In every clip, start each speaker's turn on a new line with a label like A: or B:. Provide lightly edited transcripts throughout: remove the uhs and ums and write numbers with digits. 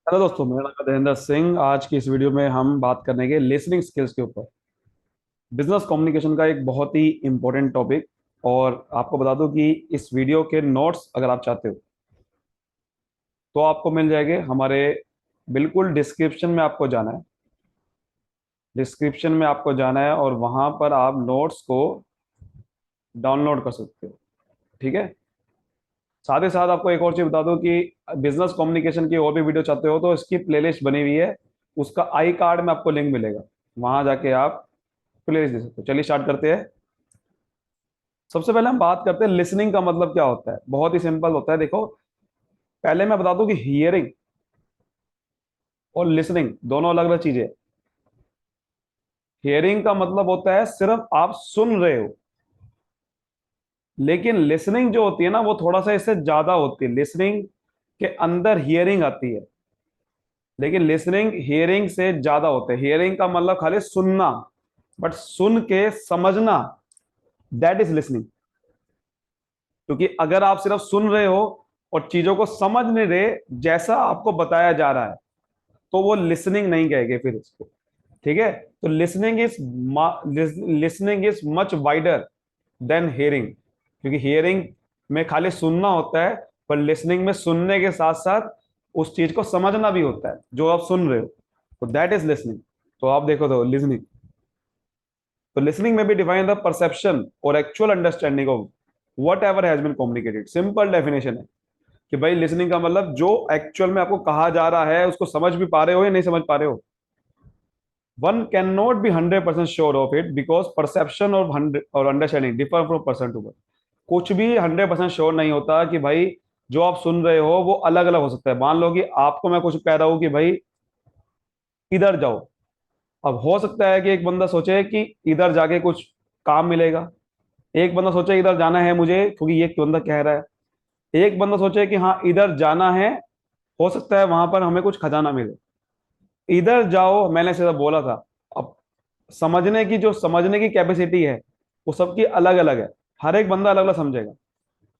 A: Hello दोस्तों, मेरा नाम है धीरेन्द्र सिंह। आज की इस वीडियो में हम बात करने के लिसनिंग स्किल्स के ऊपर। बिजनेस कम्युनिकेशन का एक बहुत ही इंपॉर्टेंट टॉपिक। और आपको बता दूं कि इस वीडियो के नोट्स अगर आप चाहते हो तो आपको मिल जाएंगे हमारे बिल्कुल डिस्क्रिप्शन में। आपको जाना है, डिस्क्रिप्शन में आपको जाना है और वहां पर आप नोट्स को डाउनलोड कर सकते हो। ठीक है। साथ ही साथ आपको एक और चीज बता दूं कि बिजनेस कम्युनिकेशन की और भी वीडियो चाहते हो तो इसकी प्लेलिस्ट बनी हुई है। उसका आई कार्ड में आपको लिंक मिलेगा, वहां जाके आप प्लेलिस्ट दे सकते हो। चलिए स्टार्ट करते हैं। सबसे पहले हम बात करते हैं लिसनिंग का मतलब क्या होता है। बहुत ही सिंपल होता है। देखो, पहले मैं बता दूं कि हियरिंग और लिसनिंग दोनों अलग अलग चीजें हैं। हियरिंग का मतलब होता है सिर्फ आप सुन रहे हो, लेकिन लिसनिंग जो होती है ना वो थोड़ा सा इससे ज्यादा होती है। लिसनिंग के अंदर हियरिंग आती है, लेकिन लिसनिंग हियरिंग से ज्यादा होता है। हियरिंग का मतलब खाली सुनना, बट सुन के समझना, दैट इज लिसनिंग। क्योंकि अगर आप सिर्फ सुन रहे हो और चीजों को समझ नहीं रहे जैसा आपको बताया जा रहा है तो वो लिसनिंग नहीं कहेंगे फिर इसको। ठीक है। तो listening is much wider than hearing. क्योंकि हियरिंग में खाली सुनना होता है, पर लिसनिंग में सुनने के साथ साथ उस चीज को समझना भी होता है जो आप सुन रहे हो। तो दैट इज लिसनिंग। तो आप देखो तो लिसनिंग, तो लिसनिंग में भी डिफाइन द परसेप्शन और actual understanding of whatever has been communicated. Simple definition है कि भाई लिसनिंग का मतलब जो एक्चुअल में आपको कहा जा रहा है उसको समझ भी पा रहे हो या नहीं समझ पा रहे हो। One can not be 100% sure of it because perception और understanding differ from person to person. कुछ भी 100% श्योर नहीं होता कि भाई जो आप सुन रहे हो वो अलग अलग हो सकता है। मान लो कि आपको मैं कुछ कह रहा हूं कि भाई इधर जाओ। अब हो सकता है कि एक बंदा सोचे कि इधर जाके कुछ काम मिलेगा, एक बंदा सोचे इधर जाना है मुझे क्योंकि ये बंदा कह रहा है, एक बंदा सोचे कि हाँ इधर जाना है, हो सकता है वहां पर हमें कुछ खजाना मिले। इधर जाओ मैंने सीधा बोला था। अब समझने की कैपेसिटी है वो सबकी अलग अलग है। हर एक बंदा अलग अलग समझेगा।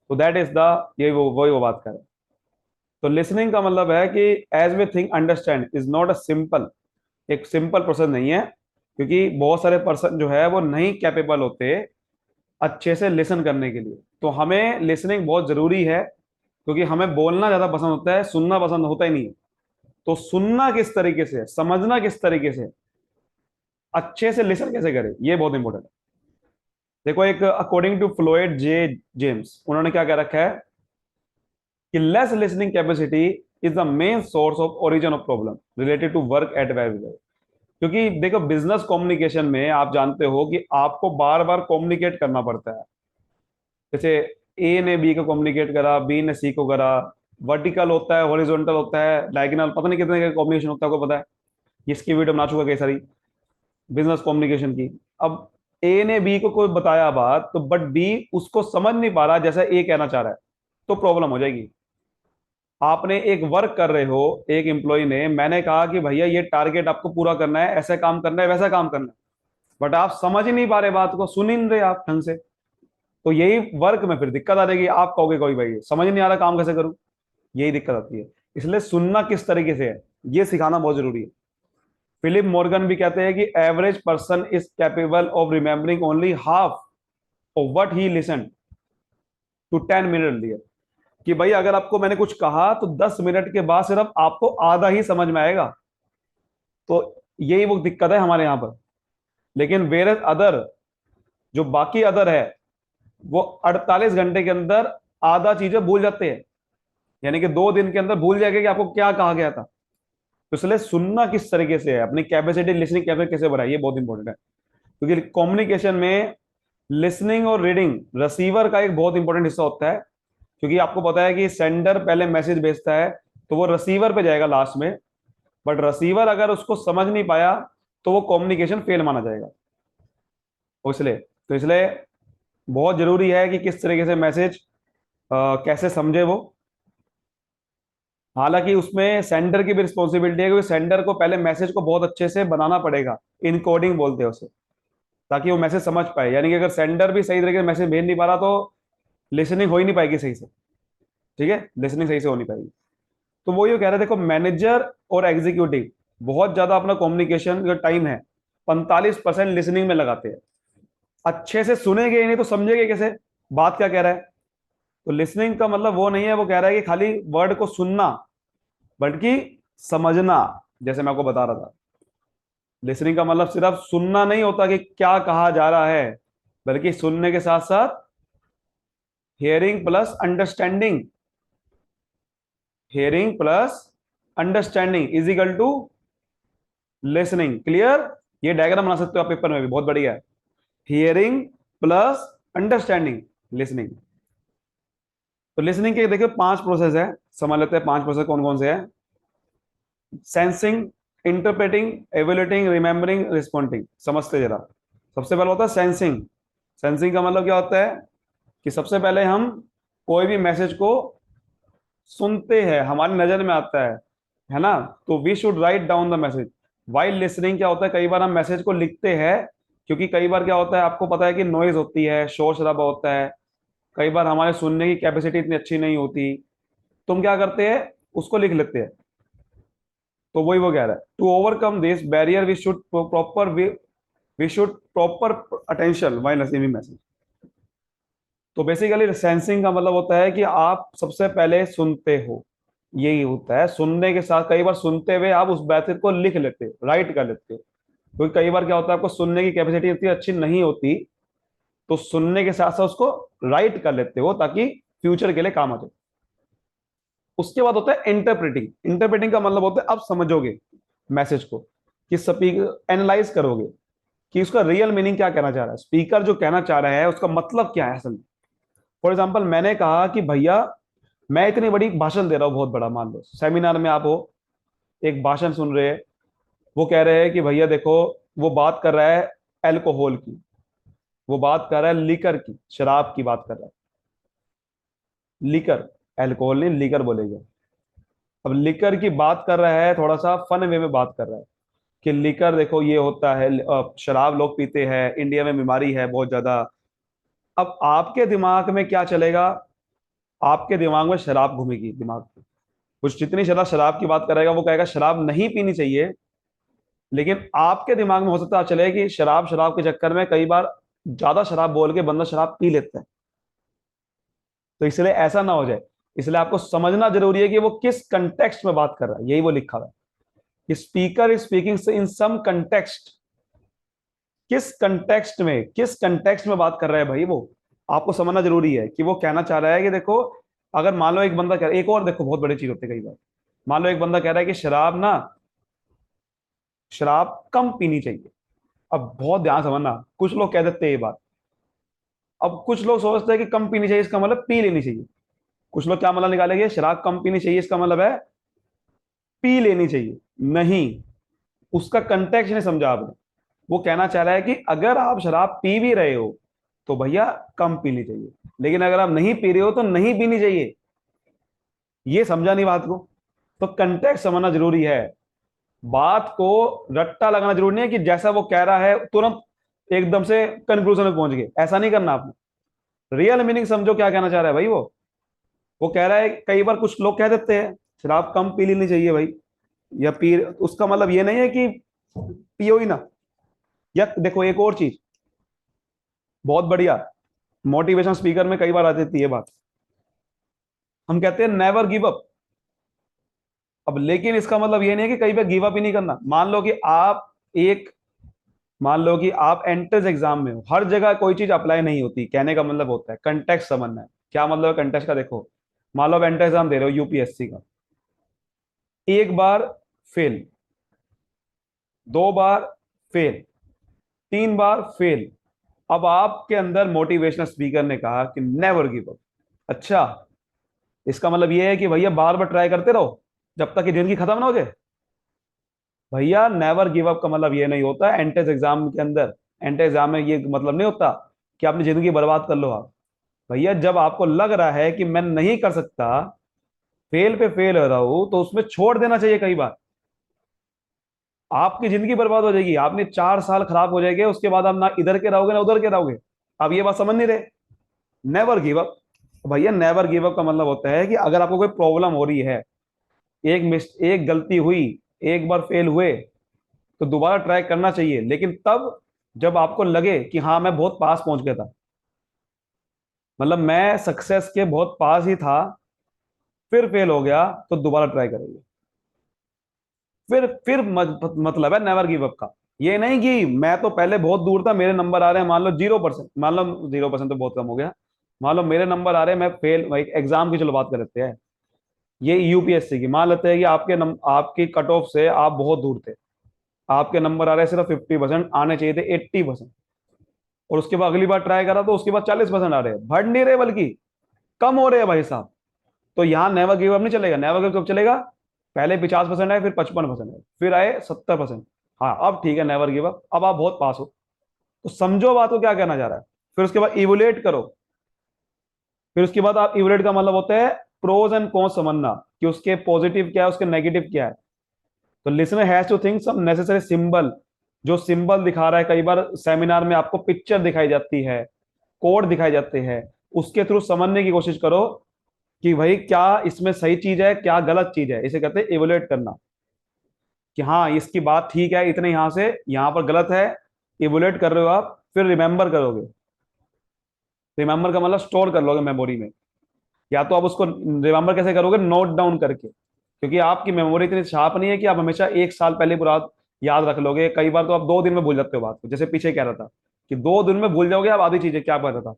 A: तो दैट इज द, ये वो बात कर रहे हैं। तो लिसनिंग का मतलब है कि as we think understand is not a simple, एक सिंपल प्रोसेस नहीं है। क्योंकि बहुत सारे पर्सन जो है वो नहीं कैपेबल होते अच्छे से लिसन करने के लिए। तो हमें लिसनिंग बहुत जरूरी है, क्योंकि हमें बोलना ज्यादा पसंद होता है, सुनना पसंद होता ही नहीं है। तो सुनना किस तरीके से है, समझना किस तरीके से है, अच्छे से लिसन कैसे करें, ये बहुत इंपॉर्टेंट है। देखो, एक according to Floyd J James, उन्होंने क्या कह रखा है कि less listening capacity is the main source of origin of problem related to work at where. क्योंकि देखो, बिजनेस कम्युनिकेशन में आप जानते हो कि आपको बार बार कम्युनिकेट करना पड़ता है। जैसे ए ने बी को कम्युनिकेट करा, बी ने सी को करा। वर्टिकल होता है, हॉरिजॉन्टल होता है, डायगोनल, पता नहीं कितने का कॉम्बिनेशन होता है, आपको पता है। इसकी वीडियो बना चुका कई सारी बिजनेस कम्युनिकेशन की। अब ए ने बी को कोई बताया बात, तो बट बी उसको समझ नहीं पा रहा जैसा ए कहना चाह रहा है, तो प्रॉब्लम हो जाएगी। आपने एक वर्क कर रहे हो, एक एम्प्लॉय ने, मैंने कहा कि भैया ये टारगेट आपको पूरा करना है, ऐसा काम करना है, वैसा काम करना है, बट आप समझ ही नहीं पा रहे, बात को सुन ही नहीं रहे आप ढंग से। तो यही वर्क में फिर दिक्कत आ जाएगी। आप कहोगे कोई भाई समझ नहीं आ रहा, काम कैसे करूं, यही दिक्कत आती है। इसलिए सुनना किस तरीके से है ये सिखाना बहुत जरूरी है। फिलिप मॉर्गन भी कहते हैं कि average person is capable of remembering only half of what he listen to 10 minute there. कि भाई अगर आपको मैंने कुछ कहा तो 10 मिनट के बाद सिर्फ आपको आधा ही समझ में आएगा। तो यही वो दिक्कत है हमारे यहां पर। लेकिन वेर अदर, जो बाकी अदर है, वो 48 घंटे के अंदर आधा चीजें भूल जाते हैं। यानी कि 2 दिन के अंदर भूल जाएगा कि आपको क्या कहा गया था। तो इसलिए सुनना किस तरीके से है, अपनी कैपेसिटी, लिसनिंग कैपेसिटी कैसे बढ़ाए, ये बहुत इंपॉर्टेंट है। क्योंकि कम्युनिकेशन में लिसनिंग और रीडिंग रिसीवर का एक बहुत इंपॉर्टेंट हिस्सा होता है। क्योंकि आपको पता है कि सेंडर पहले मैसेज भेजता है तो वो रिसीवर पे जाएगा लास्ट में। बट रिसीवर अगर उसको समझ नहीं पाया तो वो कम्युनिकेशन फेल माना जाएगा। इसलिए बहुत जरूरी है कि किस तरीके से मैसेज कैसे समझे वो। हालांकि उसमें सेंडर की भी रिस्पॉन्सिबिलिटी है, क्योंकि सेंडर को पहले मैसेज को बहुत अच्छे से बनाना पड़ेगा, इनकोडिंग बोलते हैं उसे, ताकि वो मैसेज समझ पाए। यानी कि अगर सेंडर भी सही तरीके से मैसेज भेज नहीं पा रहा तो लिसनिंग हो ही नहीं पाएगी सही से। ठीक है, लिसनिंग सही से हो नहीं पाएगी। तो वो ये कह रहे थे, देखो मैनेजर और एग्जीक्यूटिव बहुत ज्यादा अपना कम्युनिकेशन जो टाइम है 45% लिसनिंग में लगाते हैं। अच्छे से सुनेंगे ही नहीं तो समझेंगे कैसे बात क्या कह रहा है। तो लिसनिंग का मतलब वो नहीं है, वो कह रहा है कि खाली वर्ड को सुनना, बल्कि समझना। जैसे मैं आपको बता रहा था, लिसनिंग का मतलब सिर्फ सुनना नहीं होता कि क्या कहा जा रहा है, बल्कि सुनने के साथ साथ hearing plus understanding, hearing plus understanding is equal to listening. Clear? ये डायग्राम बना सकते हो आप पेपर में भी, बहुत बढ़िया है। Hearing plus understanding, listening. तो लिसनिंग के देखिए 5 प्रोसेस है, समझ लेते हैं 5 प्रोसेस कौन कौन से हैं। Sensing, interpreting, evaluating, remembering, responding. समझते जरा। सबसे पहले होता है सेंसिंग। सेंसिंग का मतलब क्या होता है कि सबसे पहले हम कोई भी मैसेज को सुनते हैं, हमारी नजर में आता है ना, तो we should write down the message. While listening क्या होता है, कई बार हम मैसेज को लिखते हैं, क्योंकि कई बार क्या होता है, आपको पता है कि नॉइज होती है, शोर शराबा होता है, कई बार हमारे सुनने की कैपेसिटी इतनी अच्छी नहीं होती, तो हम क्या करते हैं, उसको लिख लेते हैं। तो वही वो कह रहा है, to overcome this barrier we should proper attention while receiving message. तो बेसिकली सेंसिंग का मतलब होता है कि आप सबसे पहले सुनते हो, यही होता है। सुनने के साथ कई बार सुनते हुए आप उस मैसेज को लिख लेते हो, राइट कर लेते हो, क्योंकि कई बार क्या होता है, आपको सुनने की कैपेसिटी इतनी अच्छी नहीं होती, तो सुनने के साथ साथ उसको राइट कर लेते हो ताकि फ्यूचर के लिए काम आ जाए। उसके बाद होता है इंटरप्रेटिंग। इंटरप्रेटिंग का मतलब होता है आप समझोगे मैसेज को, कि स्पीकर एनालाइज करोगे कि उसका रियल मीनिंग क्या कहना चाह रहा है, स्पीकर जो कहना चाह रहा है उसका मतलब क्या है असल में। फॉर एग्जाम्पल मैंने कहा कि भैया मैं इतनी बड़ी भाषण दे रहा हूं, बहुत बड़ा, मान लो सेमिनार में आप हो, एक भाषण सुन रहे हैं, वो कह रहे हैं कि भैया देखो, वो बात कर रहा है अल्कोहल की, वो बात कर रहा है लिकर की, शराब की बात कर रहा है, लिकर, अल्कोहल नहीं, लिकर बोलेगा। अब लिकर की बात कर रहा है, थोड़ा सा फन वे में बात कर रहा है कि लिकर देखो ये होता है, शराब लोग पीते हैं, इंडिया में बीमारी है बहुत ज्यादा। अब आपके दिमाग में क्या चलेगा, आपके दिमाग में शराब घूमेगी दिमाग में, कुछ जितनी ज्यादा शराब की बात करेगा वो कहेगा शराब नहीं पीनी चाहिए। लेकिन आपके दिमाग में हो सकता है चले कि शराब, शराब के चक्कर में कई बार ज्यादा शराब बोल के बंदा शराब पी लेता है। तो इसलिए ऐसा ना हो जाए, इसलिए आपको समझना जरूरी है कि वो किस कंटेक्स्ट में बात कर रहा है, यही वो लिखा हुआ है कि speaker is speaking in some context. किस कंटेक्स्ट में बात कर रहा है भाई वो, आपको समझना जरूरी है कि वो कहना चाह रहा है कि देखो, अगर मान लो एक बंदा कह रहा है, एक और देखो बहुत बड़ी चीज होती है कई बार, मान लो एक बंदा कह रहा है कि शराब ना, शराब कम पीनी चाहिए। अब बहुत ध्यान समझना, कुछ लोग कह देते हैं ये बात। अब कुछ लोग सोचते हैं कि कम पीनी चाहिए इसका मतलब पी लेनी चाहिए। कुछ लोग क्या मतलब निकालेंगे, शराब कम पीनी चाहिए इसका मतलब है पी लेनी चाहिए। नहीं, उसका कंटेक्स्ट नहीं समझा आपने। वो कहना चाह रहा है कि अगर आप शराब पी भी रहे हो तो भैया कम पीनी चाहिए, लेकिन अगर आप नहीं पी रहे हो तो नहीं पीनी चाहिए। ये समझा नहीं बात को। तो कंटेक्स्ट समझना जरूरी है, बात को रट्टा लगाना जरूरी नहीं है कि जैसा वो कह रहा है तुरंत एकदम से कंक्लूजन में पहुंच गए, ऐसा नहीं करना आपने। रियल मीनिंग समझो क्या कहना चाह रहा है भाई वो कह रहा है, कई बार कुछ लोग कह देते हैं शराब कम पी लेनी चाहिए भाई, या पी, उसका मतलब ये नहीं है कि पियो ही ना। या देखो एक और चीज बहुत बढ़िया, मोटिवेशन स्पीकर में कई बार आ जाती है बात, हम कहते हैं नेवर गिव अप। अब लेकिन इसका मतलब ये नहीं है कि कई बार गिव अप ही नहीं करना। मान लो कि आप एंट्रेंस एग्जाम में हो, हर जगह कोई चीज अप्लाई नहीं होती, कहने का मतलब होता है कंटेक्स्ट समझना है। क्या मतलब है कंटेक्स्ट का, देखो मान लो आप एंट्रेंस एग्जाम दे रहे हो यूपीएससी का, एक बार फेल, 2 बार फेल, 3 बार फेल। अब आपके अंदर मोटिवेशनल स्पीकर ने कहा कि नेवर गिव अप। अच्छा, इसका मतलब यह है कि भैया बार बार ट्राई करते रहो जब तक कि जिंदगी खत्म ना हो जाए। भैया नेवर गिव अप का मतलब ये नहीं होता एंट्रेंस एग्जाम के अंदर, एंट्रेंस एग्जाम में ये मतलब नहीं होता कि अपनी जिंदगी बर्बाद कर लो आप। भैया जब आपको लग रहा है कि मैं नहीं कर सकता, फेल पे फेल हो रहा हूं, तो उसमें छोड़ देना चाहिए। कई बार आपकी जिंदगी बर्बाद हो जाएगी, आपने 4 साल खराब हो जाएंगे, उसके बाद आप ना इधर के रहोगे ना उधर के रहोगे। आप ये बात समझ नहीं रहे। नेवर गिव अप, भैया नेवर गिव अप का मतलब होता है कि अगर आपको कोई प्रॉब्लम हो रही है, एक गलती हुई, एक बार फेल हुए, तो दोबारा ट्राई करना चाहिए, लेकिन तब जब आपको लगे कि हाँ मैं बहुत पास पहुंच गया था, मतलब मैं सक्सेस के बहुत पास ही था, फिर फेल हो गया, तो दोबारा ट्राई करेंगे। फिर मतलब है नेवर गिव अप का। ये नहीं कि मैं तो पहले बहुत दूर था, मेरे नंबर आ रहे हैं मान लो 0%, मान लो 0% तो बहुत कम हो गया, मान लो मेरे नंबर आ रहे हैं, मैं फेल, एग्जाम की चलो बात कर लेते हैं, ये यूपीएससी की, मान लेते हैं कि आपकी कट ऑफ से आप बहुत दूर थे, आपके नंबर आ रहे हैं सिर्फ 50%, आने चाहिए थे 80%, और उसके बाद अगली बार ट्राई करा तो उसके बाद 40% आ रहे हैं, बढ़ नहीं रहे बल्कि कम हो रहे हैं भाई साहब। तो यहाँ नेवर गिव अप नहीं चलेगा। नेवर गिव कब चलेगा? पहले 50% आए, फिर 55% आए, फिर आए 70%। हाँ अब ठीक है, नेवर गिव अप, अब आप बहुत पास हो। तो समझो बात को क्या कहना चाह रहा है। फिर उसके बाद इवोलेट करो। फिर उसके बाद आप इवोलेट का मतलब होता है प्रोज एंड कॉन्स समझना, कि उसके पॉजिटिव क्या है, उसके नेगेटिव क्या है। तो listener has to think some necessary symbol, जो सिंबल दिखा रहा है, कई बार सेमिनार में आपको पिक्चर दिखाई जाती है, कोड दिखाई जाते हैं, उसके थ्रू समझने की कोशिश करो कि भाई क्या इसमें सही चीज है, क्या गलत चीज है। इसे कहते हैं इवोलेट करना, कि हाँ इसकी बात ठीक है, इतने यहां से यहां पर गलत है। इवोलेट कर रहे हो आप, फिर रिमेंबर करोगे। रिमेंबर का मतलब स्टोर कर लोगे मेमोरी में। या तो आप उसको रिमेंबर कैसे करोगे? नोट डाउन करके, क्योंकि आपकी मेमोरी इतनी शार्प नहीं है कि आप हमेशा एक साल पहले पूरा याद रख लोगे। कई बार तो आप 2 दिन में भूल जाते हो बात को, जैसे पीछे कह रहा था कि 2 दिन में भूल जाओगे आप आधी चीजें, क्या पता था।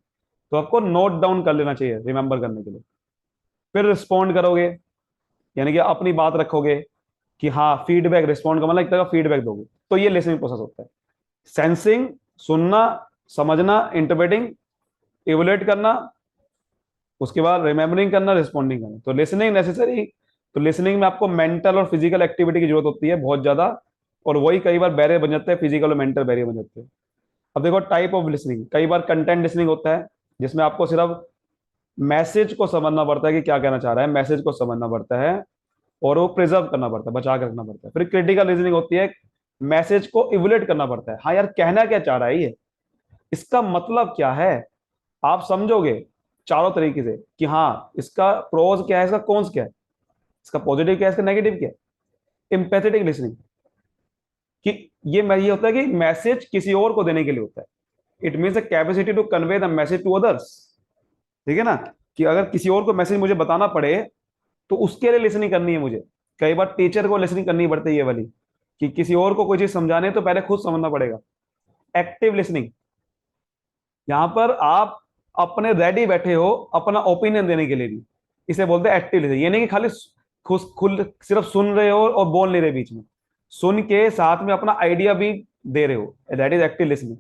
A: तो आपको नोट डाउन कर लेना चाहिए रिमेंबर करने के लिए। फिर रिस्पॉन्ड करोगे, यानी कि अपनी बात रखोगे, कि हाँ फीडबैक, रिस्पॉन्ड का मतलब एक तरह का फीडबैक दोगे। तो ये लिसनिंग प्रोसेस होता है। सेंसिंग, सुनना, समझना, इंटरप्रेटिंग, इवोलेट करना, उसके बाद रिमेम्बरिंग करना, रिस्पॉन्डिंग करना। तो लिसनिंग नेसेसरी। तो लिसनिंग में आपको मेंटल और फिजिकल एक्टिविटी की जरूरत होती है बहुत ज्यादा, और वही कई बार बैरियर बन जाते हैं, फिजिकल और मेंटल बैरियर बन जाते हैं। अब देखो टाइप ऑफ लिसनिंग, कई बार कंटेंट लिसनिंग होता है, जिसमें आपको सिर्फ मैसेज को समझना पड़ता है कि क्या कहना चाह रहा है, मैसेज को समझना पड़ता है, और वो प्रिजर्व करना पड़ता है, बचा के रखना पड़ता है। फिर क्रिटिकल रीजनिंग होती है, मैसेज को इवोल्यूट करना पड़ता है, हाँ यार कहना क्या चाह रहा है ये, इसका मतलब क्या है। आप समझोगे चारों तरीके से कि हाँ इसका प्रोज क्या है, इसका कॉन्स क्या है, इसका पॉजिटिव क्या है, इसका नेगेटिव क्या है। एम्पैथेटिक लिसनिंग, कि ये होता है कि मैसेज किसी और को देने के लिए होता है। It means the capacity to convey the message to others. ठीक है ना, कि अगर किसी और को मैसेज मुझे बताना पड़े, तो उसके लिए लिसनिंग करनी है मुझे। कई बार टीचर को लिसनिंग करनी पड़ती है ये वाली, कि किसी और को कोई चीज समझाने तो पहले खुद समझना पड़ेगा। एक्टिव लिसनिंग, यहां पर आप अपने रेडी बैठे हो अपना ओपिनियन देने के लिए भी, इसे बोलते हैं एक्टिव लिसनिंग। ये नहीं कि खाली खुद खुद सिर्फ सुन रहे हो और बोल नहीं रहे बीच में, सुन के साथ में अपना आइडिया भी दे रहे हो, दैट इज एक्टिव लिसनिंग।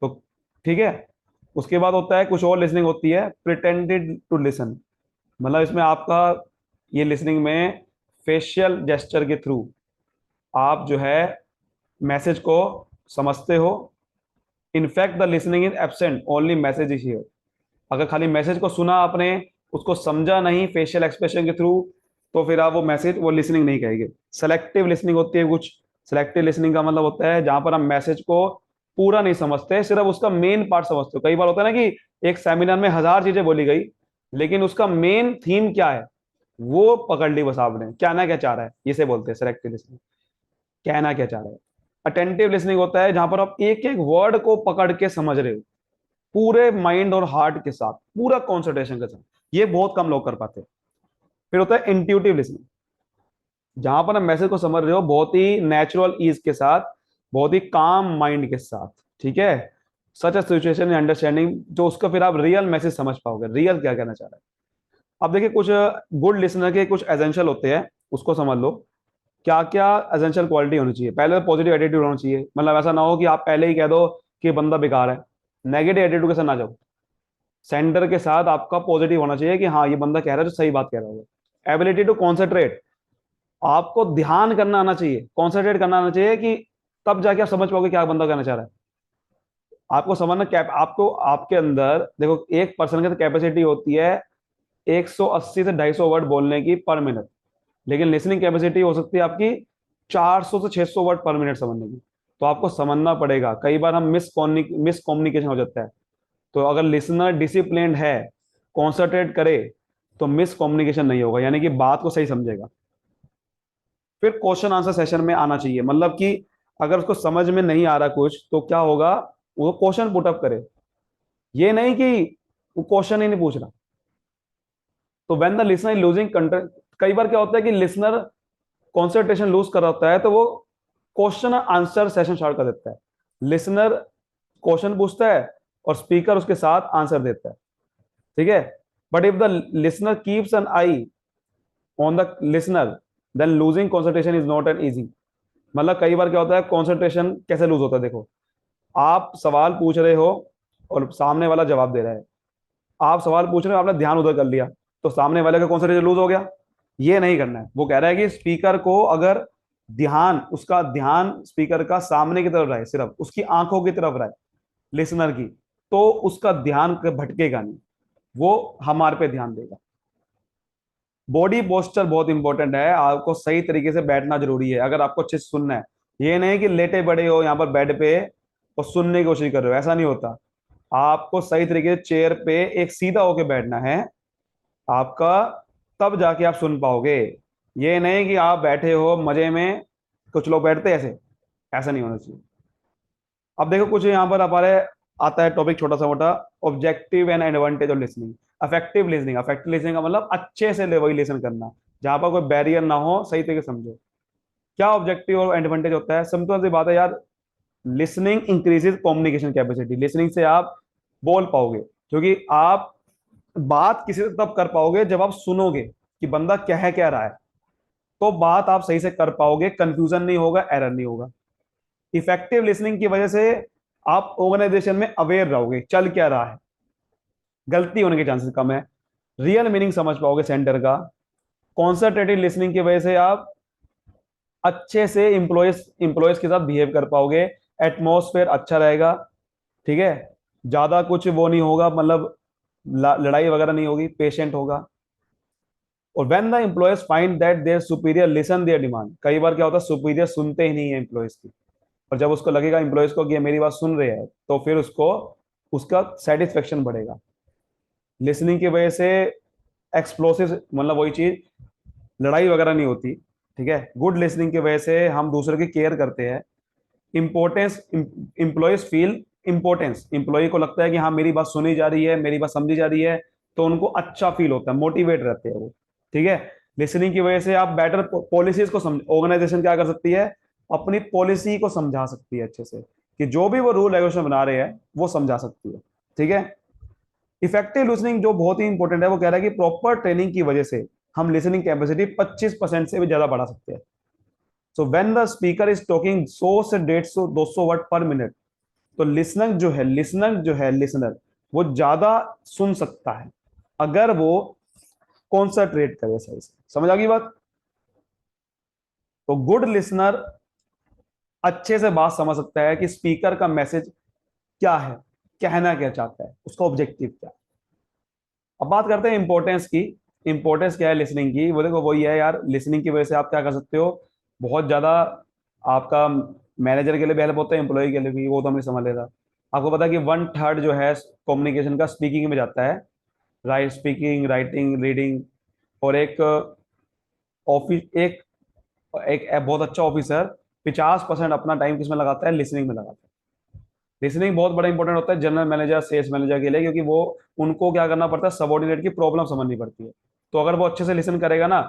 A: तो ठीक है। उसके बाद होता है कुछ और लिसनिंग होती है, प्रिटेंडेड टू लिसन, मतलब इसमें आपका ये लिसनिंग में फेशियल जेस्चर के थ्रू आप जो है मैसेज को समझते हो। In fact the listening is absent, only message is here. अगर खाली मैसेज को सुना आपने, उसको समझा नहीं फेशियल एक्सप्रेशन के थ्रू, तो फिर आप वो मैसेज, वो लिसनिंग नहीं कहेंगे। सेलेक्टिव लिसनिंग होती है कुछ। सेलेक्टिव लिसनिंग का मतलब होता है जहां पर हम मैसेज को पूरा नहीं समझते, सिर्फ उसका मेन पार्ट समझते हो। कई बार होता है ना कि एक सेमिनार में 1000 चीजें बोली गई, लेकिन उसका मेन थीम क्या है वो पकड़ ली बस आपने, क्या ना क्या चाह रहा है, इसे बोलते हैं सेलेक्टिव लिसनिंग, कहना क्या चाह रहा है। अटेंटिव लिसनिंग होता है जहां पर आप एक एक वर्ड को पकड़ के समझ रहे हो, पूरे माइंड और हार्ट के साथ, पूरा कॉन्सेंट्रेशन के साथ। ये बहुत कम लोग कर पाते हैं। फिर होता है इंट्यूटिव लिसनिंग, जहां पर आप मैसेज को समझ रहे हो बहुत ही नेचुरल ईज के साथ, बहुत ही काम माइंड के साथ। ठीक है, सच अ सिचुएशन अंडरस्टैंडिंग, जो उसका फिर आप रियल मैसेज समझ पाओगे, रियल क्या कहना चाह रहा है। अब देखिए कुछ गुड लिसनर के कुछ एसेंशियल होते हैं, उसको समझ लो। क्या क्या एसेंशियल क्वालिटी होनी चाहिए? पहले पॉजिटिव एटीट्यूड होना चाहिए, मतलब ऐसा ना हो कि आप पहले ही कह दो कि बंदा बेकार है। नेगेटिव एटीट्यूड के साथ ना जाओ, सेंटर के साथ आपका पॉजिटिव होना चाहिए कि हाँ ये बंदा कह रहा है जो सही बात कह रहा होगा। एबिलिटी टू कॉन्सेंट्रेट, आपको ध्यान करना आना चाहिए, कॉन्सेंट्रेट करना आना चाहिए, कि तब जाके आप समझ पाओगे क्या बंदा कहना चाह रहा है। आपको समझना कैप आपको आपके अंदर देखो, एक पर्सन की कैपेसिटी होती है 180 से 250 वर्ड बोलने की पर मिनट, लेकिन लिसनिंग कैपेसिटी हो सकती है आपकी 400 से 600 वर्ड पर मिनट समझने की। तो आपको समझना पड़ेगा, कई बार हम मिस कम्युनिकेशन हो जाता है। तो अगर लिसनर डिसिप्लिन्ड है, कॉन्सेंट्रेट करे, तो मिस कम्युनिकेशन नहीं होगा, यानी कि बात को सही समझेगा। फिर क्वेश्चन आंसर सेशन में आना चाहिए, मतलब कि अगर उसको समझ में नहीं आ रहा कुछ तो क्या होगा, वो क्वेश्चन पुटअप करे, ये नहीं कि वो क्वेश्चन ही नहीं पूछ रहा। तो when the listener is losing content, कई बार क्या होता है कि लिसनर कॉन्सेंट्रेशन लूज कर रहा होता है, तो वो क्वेश्चन आंसर सेशन स्टार्ट कर देता है। लिसनर क्वेश्चन पूछता है और स्पीकर उसके साथ आंसर देता है, ठीक है। But if the listener keeps an eye on the listener, then losing concentration is not an easy. मतलब कई बार क्या होता है, कॉन्सेंट्रेशन कैसे लूज होता है, देखो आप सवाल पूछ रहे हो और सामने वाला जवाब दे रहा है, आप सवाल पूछ रहे हो, आपने ध्यान उधर कर लिया, तो सामने वाले का कॉन्सेंट्रेशन लूज हो गया। ये नहीं करना है। वो कह रहा है कि स्पीकर को अगर ध्यान, उसका ध्यान स्पीकर का सामने की तरफ रहे, सिर्फ उसकी आंखों की तरफ रहे लिसनर की, तो उसका ध्यान भटकेगा नहीं, वो हमारे पे ध्यान देगा। बॉडी पोस्चर बहुत इंपॉर्टेंट है, आपको सही तरीके से बैठना जरूरी है अगर आपको अच्छे से सुनना है। ये नहीं कि लेटे बड़े हो यहाँ पर बेड पे और सुनने की कोशिश कर रहे हो, ऐसा नहीं होता। आपको सही तरीके से चेयर पे एक सीधा होके बैठना है आपका, तब जाके आप सुन पाओगे। ये नहीं कि आप बैठे हो मजे में, कुछ लोग बैठते हैं ऐसे, ऐसा नहीं होना चाहिए। अब देखो कुछ यहाँ पर हमारे आता है टॉपिक छोटा सा मोटा, objective and advantage of listening. Affective listening, affective listening का मतलब अच्छे से वही लिसन करना, जहां पर कोई बैरियर ना हो, सही तरीके से समझो। क्या ऑब्जेक्टिव और एडवांटेज होता है, सिंपल सी बात है यार, listening increases communication capacity. Listening से आप बोल पाओगे, क्योंकि आप बात किसी से तब कर पाओगे जब आप सुनोगे कि बंदा कह रहा है, तो बात आप सही से कर पाओगे, कंफ्यूजन नहीं होगा, एरर नहीं होगा। इफेक्टिव लिसनिंग की वजह से आप ऑर्गेनाइजेशन में अवेयर रहोगे, चल क्या रहा है, गलती होने के चांसेस कम है, रियल मीनिंग समझ पाओगे सेंटर का। कॉन्संट्रेटेड लिसनिंग की वजह से आप अच्छे से इंप्लॉयज के साथ बिहेव कर पाओगे, एटमॉस्फेयर अच्छा रहेगा, ठीक है। ज्यादा कुछ वो नहीं होगा, मतलब लड़ाई वगैरह नहीं होगी, पेशेंट होगा। और when the employees find that their superior listen their demand, कई बार क्या होता है सुपीरियर सुनते ही नहीं है एम्प्लॉयज की, और जब उसको लगेगा एम्प्लॉयज को कि ये मेरी बात सुन रहे हैं, तो फिर उसको उसका सेटिस्फेक्शन बढ़ेगा। लिसनिंग की वजह से एक्सप्लोसिव, मतलब वही चीज, लड़ाई वगैरह नहीं होती, ठीक है। गुड लिसनिंग की वजह से हम दूसरे की केयर करते हैं। Importance, employees feel importance, employee को लगता है कि हाँ मेरी बात सुनी जा रही है, मेरी बात समझी जा रही है, तो उनको अच्छा फील होता है, मोटिवेट रहते हैं वो, ठीक है। लिसनिंग की वजह से आप बेटर पॉलिसीज को समझ, ऑर्गेनाइजेशन क्या कर सकती है, अपनी पॉलिसी को समझा सकती है अच्छे से, कि जो भी वो रूल रेगुलेशन बना रहे हैं वो समझा सकती है, ठीक है। इफेक्टिव लिसनिंग जो बहुत ही इंपॉर्टेंट है, वो कह रहा है कि प्रॉपर ट्रेनिंग की वजह से हम लिसनिंग कैपेसिटी 25% से भी ज्यादा बढ़ा सकते हैं। So when the speaker is talking 100 से 150 200 वर्ड पर मिनट, तो लिसनर वो ज्यादा सुन सकता है अगर वो कॉन्सेंट्रेट करे सही से। समझ आ गई बात। तो गुड लिसनर अच्छे से बात समझ सकता है कि स्पीकर का मैसेज क्या है, कहना क्या चाहता है, उसका ऑब्जेक्टिव क्या है। अब बात करते हैं इंपॉर्टेंस की। इंपॉर्टेंस क्या है लिसनिंग की, वो देखो वही है यार, लिसनिंग की वजह से आप क्या कर सकते हो, बहुत ज्यादा आपका मैनेजर के लिए भी हेल्प होता है, एम्प्लॉय के लिए भी, वो तो हमने समझ लेगा। आपको पता है कि 1/3 जो है कम्युनिकेशन का स्पीकिंग में जाता है, राइट, स्पीकिंग, राइटिंग, रीडिंग। और एक ऑफिस एक एक बहुत अच्छा ऑफिसर 50% अपना टाइम किसमें लगाता है, लिसनिंग में लगाता है। लिसनिंग बहुत बड़ा इंपॉर्टेंट होता है जनरल मैनेजर, सेल्स मैनेजर के लिए, क्योंकि वो उनको क्या करना पड़ता है, सबॉर्डिनेट की प्रॉब्लम समझनी पड़ती है। तो अगर वो अच्छे से लिसन करेगा ना,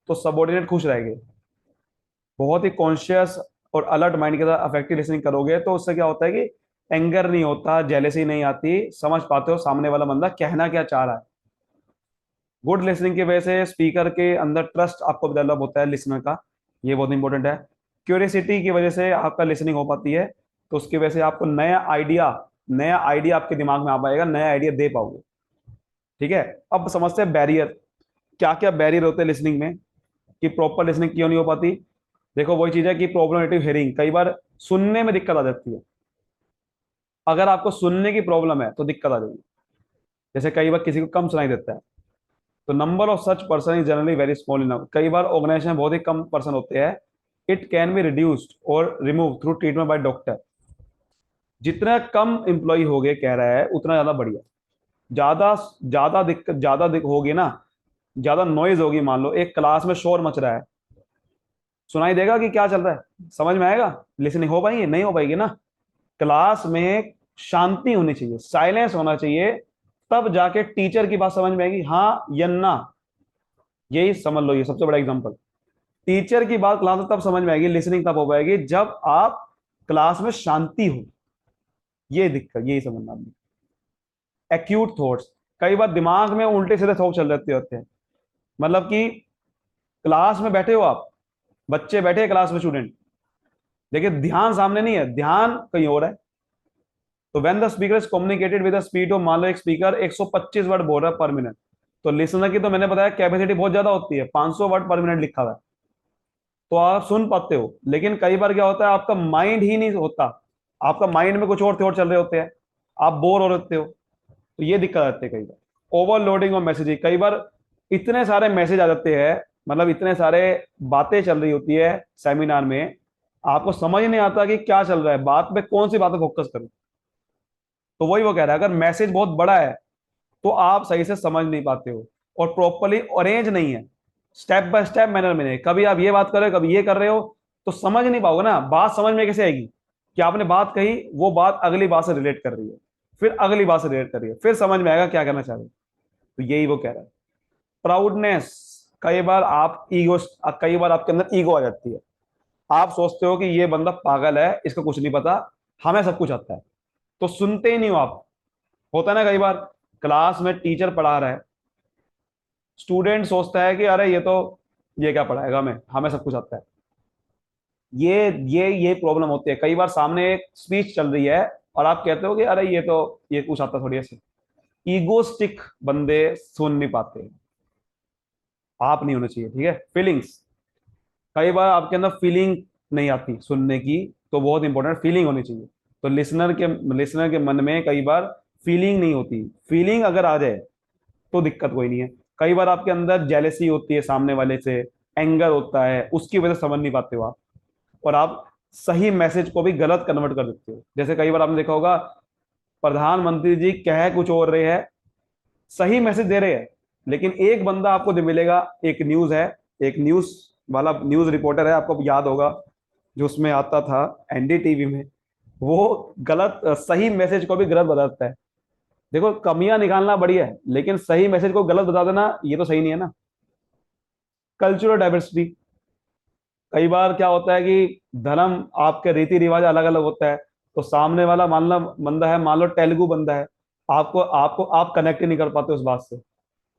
A: तो सबॉर्डिनेट खुश रहेंगे। बहुत ही कॉन्शियस और अलर्ट माइंड के साथ अफेक्टिव लिसनिंग करोगे तो उससे क्या होता है कि एंगर नहीं होता, जेलेसी नहीं आती, समझ पाते हो सामने वाला बंदा कहना क्या चाह रहा है। गुड लिसनिंग की वजह से स्पीकर के अंदर ट्रस्ट आपको डेवलप होता है लिसनर का, ये बहुत इंपॉर्टेंट है। क्यूरियसिटी की वजह से आपका लिसनिंग हो पाती है, तो उसकी वजह से आपको नया आइडिया आपके दिमाग में आ पाएगा, नया आइडिया दे पाओगे, ठीक है। अब समझते हैं बैरियर, क्या क्या बैरियर होते हैं लिसनिंग में, कि प्रॉपर लिसनिंग क्यों नहीं हो पाती। देखो वही चीज है कि प्रॉब्लमेटिव हेयरिंग, कई बार सुनने में दिक्कत आ जाती है। अगर आपको सुनने की प्रॉब्लम है तो दिक्कत आ जाएगी। जैसे कई बार किसी को कम सुनाई देता है, तो number of such person is generally very small enough, कई बार ऑर्गेनाइजेशन में बहुत ही कम पर्सन होते हैं। इट कैन बी रिड्यूस्ड और remove through treatment by doctor. जितना कम एम्प्लॉय हो गए कह रहा है उतना ज्यादा बढ़िया। ज्यादा ज्यादा दिक्कत, होगी ना, ज्यादा नॉइज होगी, मान लो एक क्लास में शोर मच रहा है, सुनाई देगा कि क्या चल रहा है, समझ में आएगा, लिसनिंग हो पाएगी, नहीं हो पाएगी ना। क्लास में शांति होनी चाहिए, साइलेंस होना चाहिए, तब जाके टीचर की बात समझ में आएगी, हाँ या ना। यही समझ लो, ये सबसे बड़ा एग्जांपल। टीचर की बात क्लास में तब समझ में आएगी, लिसनिंग तब हो पाएगी जब आप क्लास में शांति हो। ये दिक्कत, यही समझना आपने। एक्यूट थॉट्स, कई बार दिमाग में उल्टे सीधे थॉट चल रहे होते हैं। मतलब कि क्लास में बैठे हो आप, बच्चे बैठे हैं क्लास में, स्टूडेंट, लेकिन ध्यान सामने नहीं है, ध्यान कहीं और है। तो when the speaker is communicated with the speed of, मान लो एक स्पीकर 125 वर्ड बोल रहा है पर मिनट, तो लिसनर की तो मैंने बताया कैपेसिटी बहुत ज्यादा होती है, 500 वर्ड पर मिनट लिखा हुआ है, तो आप सुन पाते हो। लेकिन कई बार क्या होता है, आपका माइंड ही नहीं होता, आपका माइंड में कुछ और थॉट चल रहे होते हैं, आप बोर हो रहे हो। तो ये दिक्कत आती है कई बार। ओवरलोडिंग ऑफ मैसेज, कई बार इतने सारे मैसेज आ जाते हैं, मतलब इतने सारे बातें चल रही होती है सेमिनार में, आपको समझ नहीं आता कि क्या चल रहा है, बात में कौन सी बातें फोकस करूं। तो वही वो कह रहा है, अगर मैसेज बहुत बड़ा है तो आप सही से समझ नहीं पाते हो, और प्रॉपरली अरेंज नहीं है, स्टेप बाय स्टेप मैनर में नहीं। कभी आप ये बात कर रहे हो, कभी ये कर रहे हो, तो समझ नहीं पाओगे ना, बात समझ में कैसे आएगी कि आपने बात कही, वो बात अगली बात से रिलेट कर रही है, फिर अगली बात से रिलेट कर रही है, फिर समझ में आएगा क्या करना चाह रहे हो। तो यही वो कह रहा है। प्राउडनेस, कई बार आप ईगो, कई बार आपके अंदर ईगो आ जाती है, आप सोचते हो कि ये बंदा पागल है, इसको कुछ नहीं पता, हमें सब कुछ आता है, तो सुनते ही नहीं हो आप। होता है ना कई बार, क्लास में टीचर पढ़ा रहा है, स्टूडेंट सोचता है कि अरे ये तो, ये क्या पढ़ाएगा हमें, हमें सब कुछ आता है। ये प्रॉब्लम होती है कई बार, सामने एक स्पीच चल रही है और आप कहते हो कि अरे ये तो, ये कुछ आता थोड़ी ऐसे। ईगोस्टिक बंदे सुन नहीं पाते, आप नहीं होना चाहिए, ठीक है। फीलिंग्स, कई बार आपके अंदर फीलिंग नहीं आती सुनने की, तो बहुत इंपॉर्टेंट फीलिंग होनी चाहिए। तो लिसनर के मन में कई बार फीलिंग नहीं होती, फीलिंग अगर आ जाए तो दिक्कत कोई नहीं है। कई बार आपके अंदर जेलेसी होती है सामने वाले से, एंगर होता है, उसकी वजह से समझ नहीं पाते हो आप, और आप सही मैसेज को भी गलत कन्वर्ट कर देते हो। जैसे कई बार आपने देखा होगा, प्रधानमंत्री जी कह कुछ और रहे हैं, सही मैसेज दे रहे हैं, लेकिन एक बंदा आपको जो मिलेगा, एक न्यूज है, एक न्यूज वाला, न्यूज रिपोर्टर है, आपको याद होगा जो उसमें आता था एनडीटीवी में, वो गलत, सही मैसेज को भी गलत बताता है। देखो, कमियां निकालना बढ़िया है, लेकिन सही मैसेज को गलत बता देना ये तो सही नहीं है ना। कल्चरल डाइवर्सिटी, कई बार क्या होता है कि धर्म, आपके रीति रिवाज अलग अलग होता है, तो सामने वाला मान लो बंदा है, मान लो तेलुगु बंदा है, आपको आपको आप कनेक्ट ही नहीं कर पाते उस बात से।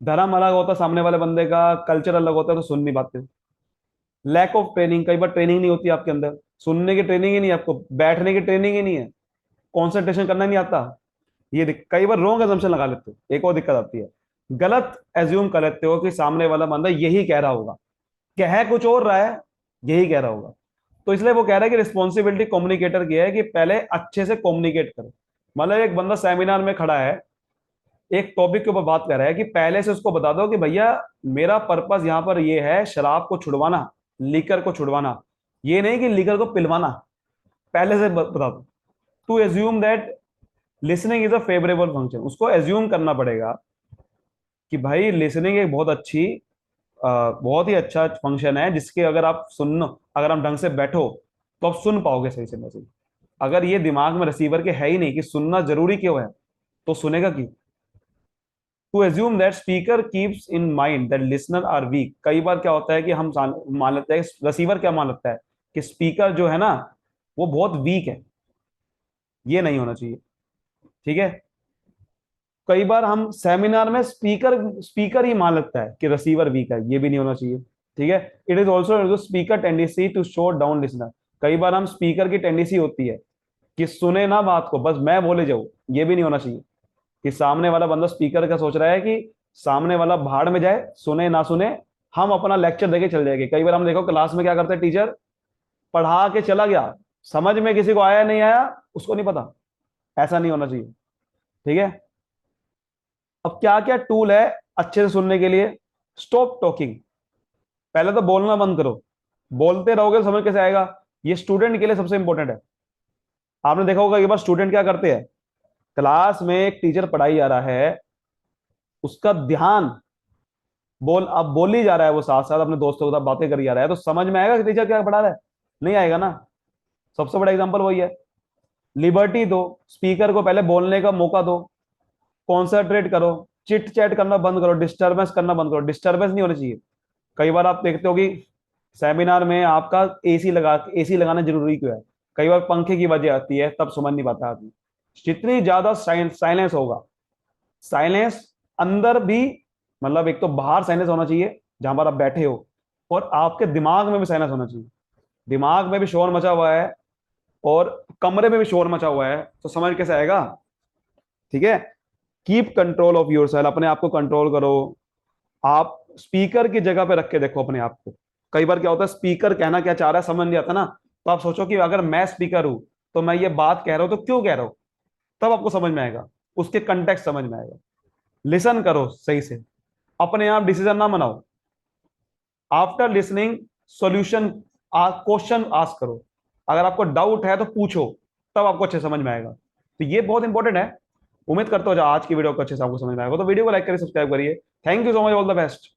A: धर्म अलग होता है सामने वाले बंदे का, कल्चर अलग होता है, तो सुन नहीं पाते। लैक ऑफ ट्रेनिंग, कई बार ट्रेनिंग नहीं होती आपके अंदर, सुनने की ट्रेनिंग ही नहीं है आपको, बैठने की ट्रेनिंग ही नहीं है, कॉन्सेंट्रेशन करना नहीं आता। कई बार रॉन्ग एजम्पशन लगा लेते हो, एक और दिक्कत आती है, गलत एज्यूम कर लेते हो कि सामने वाला बंदा यही कह रहा होगा, कह कुछ और रहा है, यही कह रहा होगा। तो इसलिए वो कह रहा है कि रिस्पॉन्सिबिलिटी कम्युनिकेटर की है कि पहले अच्छे से कम्युनिकेट करो। मतलब एक बंदा सेमिनार में खड़ा है, एक टॉपिक के ऊपर बात कर रहा है, कि पहले से उसको बता दो कि भैया मेरा पर्पस यहाँ पर ये है, शराब को छुड़वाना, लीकर को छुड़वाना, ये नहीं कि लीकर को पिलवाना। पहले से बता दो, to assume that listening is a favourable function, उसको एज्यूम करना पड़ेगा कि भाई लिसनिंग एक बहुत ही अच्छा फंक्शन है, जिसके अगर आप सुनो, अगर आप ढंग से बैठो तो आप सुन पाओगे सही से मैसेज। अगर ये दिमाग में रिसीवर के है ही नहीं कि सुनना जरूरी क्यों है, तो सुनेगा क्यों। To assume that speaker keeps in mind that listener are weak, कई बार क्या होता है कि हम मान लेते हैं, रिसीवर क्या मान लेता है कि स्पीकर जो है ना, वो बहुत वीक है। ये नहीं होना चाहिए, ठीक है। कई बार हम सेमिनार में स्पीकर स्पीकर ही मान लगता है कि रिसीवर वीक है, ये भी नहीं होना चाहिए, ठीक है। It is also speaker tendency to show down listener, कई बार हम स्पीकर की टेंडेंसी होती है कि सुने ना बात को, बस मैं बोले जाऊं, ये भी नहीं होना चाहिए। कि सामने वाला बंदा स्पीकर का सोच रहा है कि सामने वाला भाड़ में जाए, सुने ना सुने, हम अपना लेक्चर देके चल जाएंगे। कई बार हम देखो क्लास में क्या करते हैं, टीचर पढ़ा के चला गया, समझ में किसी को आया नहीं आया उसको नहीं पता। ऐसा नहीं होना चाहिए, ठीक है। अब क्या क्या टूल है अच्छे से सुनने के लिए। स्टॉप टॉकिंग, पहले तो बोलना बंद करो, बोलते रहोगे तो समझ कैसे आएगा। ये स्टूडेंट के लिए सबसे इंपॉर्टेंट है। आपने देखा होगा, ये बार स्टूडेंट क्या करते हैं, क्लास में एक टीचर पढ़ाई जा रहा है, उसका ध्यान अब बोल ही जा रहा है वो, साथ साथ अपने दोस्तों के साथ बातें करी जा रहा है, तो समझ में आएगा कि टीचर क्या पढ़ा रहा है? नहीं आएगा ना। सबसे बड़ा एग्जांपल वही है। लिबर्टी दो, स्पीकर को पहले बोलने का मौका दो, कॉन्सेंट्रेट करो, चिट चैट करना बंद करो, डिस्टरबेंस करना बंद करो। डिस्टरबेंस नहीं होनी चाहिए। कई बार आप देखते हो कि सेमिनार में आपका एसी लगाना जरूरी क्यों है? कई बार पंखे की वजह आती है, तब समझ नहीं पाता आदमी। जितनी ज्यादा साइलेंस होगा, साइलेंस अंदर भी, मतलब एक तो बाहर साइलेंस होना चाहिए जहां पर आप बैठे हो, और आपके दिमाग में भी साइलेंस होना चाहिए। दिमाग में भी शोर मचा हुआ है और कमरे में भी शोर मचा हुआ है, तो समझ कैसे आएगा? ठीक है। Keep control of your self, अपने आप को कंट्रोल करो। आप स्पीकर की जगह पे रख के देखो अपने आप को। कई बार क्या होता है, स्पीकर कहना क्या चाह रहा है समझ नहीं आता ना, तो आप सोचो कि अगर मैं स्पीकर हूं तो मैं ये बात कह रहा हूं तो क्यों कह रहा हूं, तब आपको समझ में आएगा, उसके कंटेक्स्ट समझ में आएगा। लिसन करो सही से, अपने आप डिसीजन ना बनाओ। After listening solution, question ask करो। अगर आपको डाउट है तो पूछो, तब आपको अच्छे समझ में आएगा। तो ये बहुत इंपॉर्टेंट है। उम्मीद करता हूँ आज की वीडियो को अच्छे से आपको समझ में आएगा, तो वीडियो को लाइक करिए, सब्सक्राइब करिए। Thank you so much, all the best.